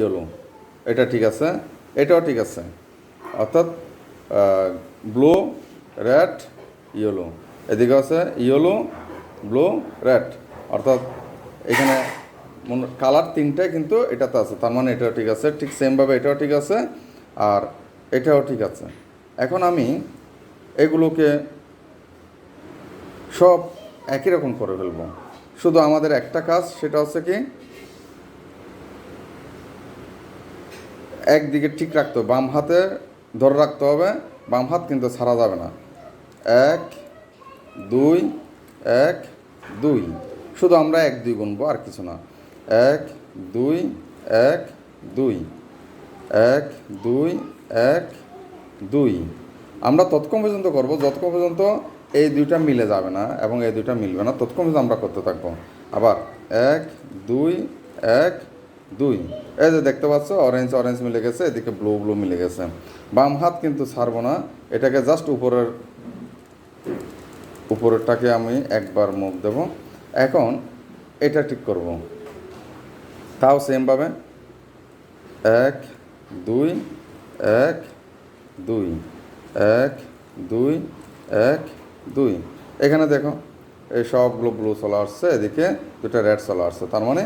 Yellow, এটা ঠিক আছে, এটাও ঠিক আছে। অর্থাৎ ব্লু, রেড, ইয়েলো। এদিকে আছে ইয়েলো, ব্লু, রেড। অর্থাৎ এখানে কালার তিনটে কিন্তু এটাতে আছে, তার মানে এটাও ঠিক আছে। ঠিক সেমভাবে এটাও ঠিক আছে, আর এটাও ঠিক আছে। এখন আমি এগুলোকে সব একই রকম করে ফেলবো। শুধু আমাদের একটা কাজ, সেটা হচ্ছে কি একদিকে ঠিক রাখতে হবে, বাম হাতে ধরে রাখতে হবে, বাম হাত কিন্তু ছাড়া যাবে না। 1 2 1 2, শুধু আমরা 1 2 গুনবো, আর কিছু না। 1 2 1 2 1 2 1 2। আমরা ততক্ষণ পর্যন্ত করবো যতক্ষণ পর্যন্ত এই দুইটা মিলে যাবে না এবং এই দুইটা মিলবে না, ততক্ষণ পর্যন্ত আমরা করতে থাকবো। আবার 1 2 1 2। এই যে দেখতে পাচ্ছ, অরেঞ্জ অরেঞ্জ মিলে গেছে, এদিকে ব্লু ব্লু মিলে গেছে। বাম হাত কিন্তু ছাড়বো না, এটাকে জাস্ট উপরেরটাকে আমি একবার মুভ দেব। এখন এটা ঠিক করব, তাও সেমভাবে 1 2 1 2 1 2 1 2। এখানে দেখো এই সবগুলো ব্লু চলে আসছে, এদিকে দুটো রেড চলে আসছে, তার মানে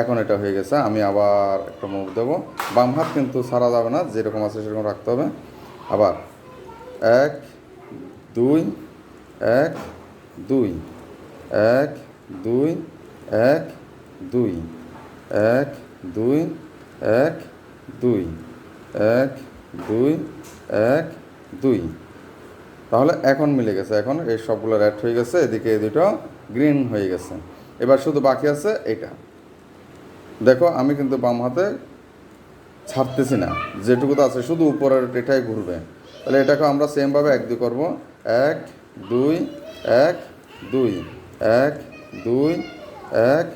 এখন এটা হয়ে গেছে। আমি আবার একটা মুভ দেবো, বাম হাত কিন্তু ছাড়া যাবে না, যেরকম আছে সেরকম রাখতে হবে। আবার 1 2 1 2 1 2 1 2 1 2 1 2 1 2 1 2। তাহলে এখন মিলে গেছে, এখন এই সবগুলো রেড হয়ে গেছে, এদিকে এই দুটো গ্রিন হয়ে গেছে। এবার শুধু বাকি আছে এটা। দেখো আমি কিন্তু বাম হাতে ছাড়তেছি না, যেটুকু তো আছে শুধু উপরের এটাই ঘুরবে। তাহলে এটাকে আমরা সেমভাবে 1 2 করবো। 1 2 1 2 1 2 1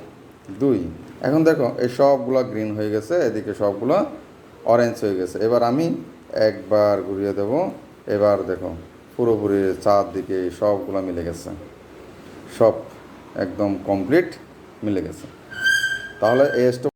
2। এখন দেখো এই সবগুলো গ্রিন হয়ে গেছে, এদিকে সবগুলো অরেঞ্জ হয়ে গেছে। এবার আমি একবার ঘুরিয়ে দেব। এবার দেখো পুরোপুরি চারদিকে সবগুলো মিলে গেছে, সব একদম কমপ্লিট মিলে গেছে। তাহলে এই